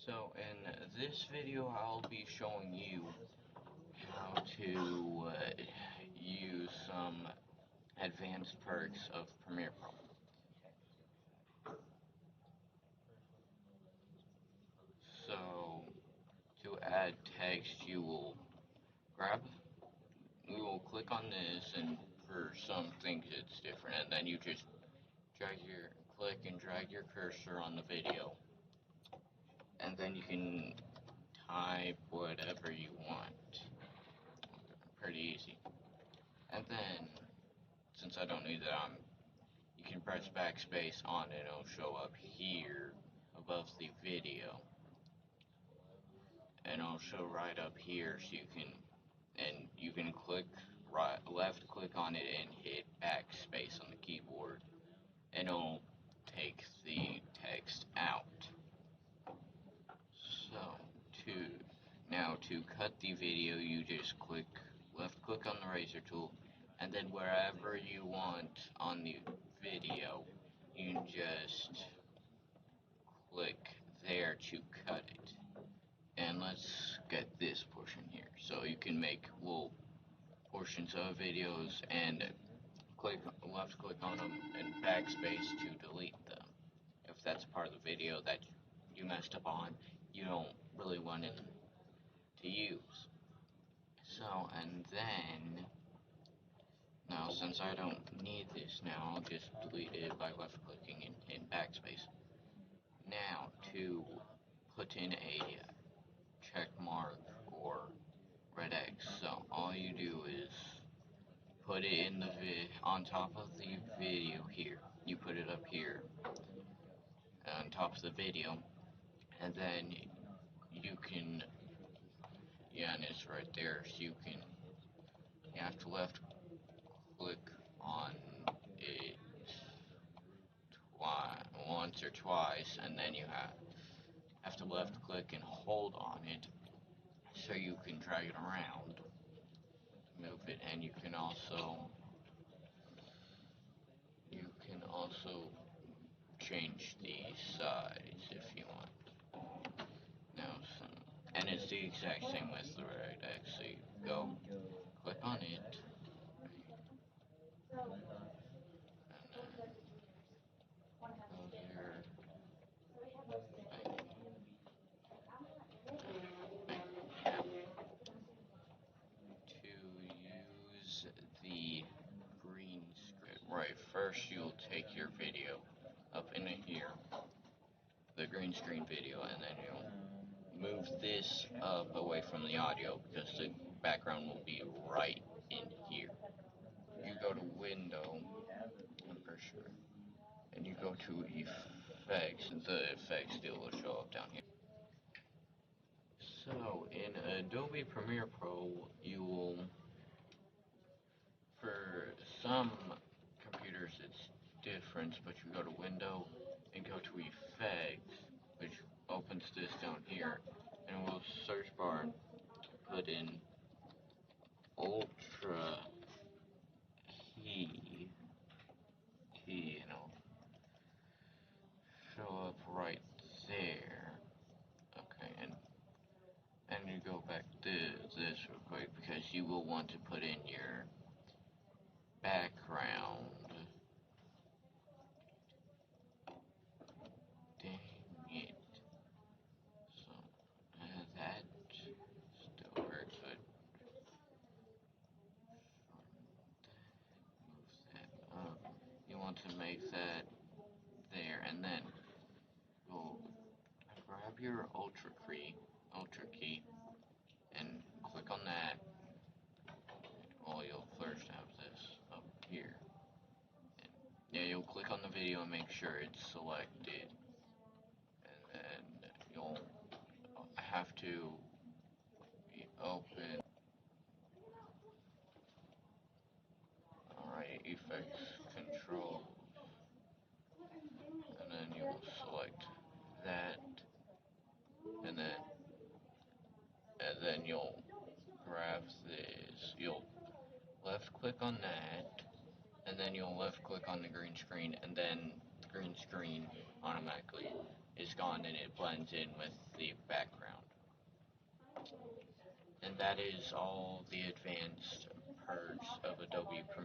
So in this video I'll be showing you how to use some advanced perks of Premiere Pro. So to add text you will click on this, and for some things it's different, and then you just click and drag your cursor on the video, and then you can type whatever you want. Pretty easy. And then, since I don't need that, you can press backspace on it, it'll show up here above the video. And it'll show right up here, so you can left click on it and hit backspace on the keyboard, and it'll take the text out. So to cut the video, you just left click on the razor tool, and then wherever you want on the video, you just click there to cut it. And let's get this portion here. So you can make little portions of videos and left click on them and backspace to delete them. If that's part of the video that you messed up on, you don't really want it to use. So, and then, now since I don't need this now, I'll just delete it by left clicking and hitting backspace. Now, to put in a check mark or red X, so all you do is put it in on top of the video here. You put it up here on top of the video, and then you can, and it's right there, so you have to left click on it once or twice, and then you have to left click and hold on it so you can drag it around, move it, and you can also change the size if you want. And it's the exact same with the red X. So you go, click on it, and then go there, to use the green screen. Right, first you'll take your video up into here, the green screen video, and then you'll move this up away from the audio because the background will be right in here. You go to Window, I'm pretty sure, and you go to Effects, and the effects deal will show up down here. So in Adobe Premiere Pro, you will, for some computers it's different, but you go to Window and go to Effects, which opens this down here, and we'll search bar and put in Ultra Key, and it'll show up right there. Okay, and you go back to this real quick because you will want to put in your background. Dang it. So that still works, but move that up. You want to make that there, and then you'll grab your Ultra key, and click on that. Well, you'll first have this up here. And, yeah, you'll click on the video and make sure it's selected, and then you'll have to open. Alright, Effects, Control, and then you will select that, and then you'll grab this. You'll left click on that, and then you'll left click on the green screen, and then green screen automatically is gone and it blends in with the background. And that is all the advanced perks of Adobe Premiere.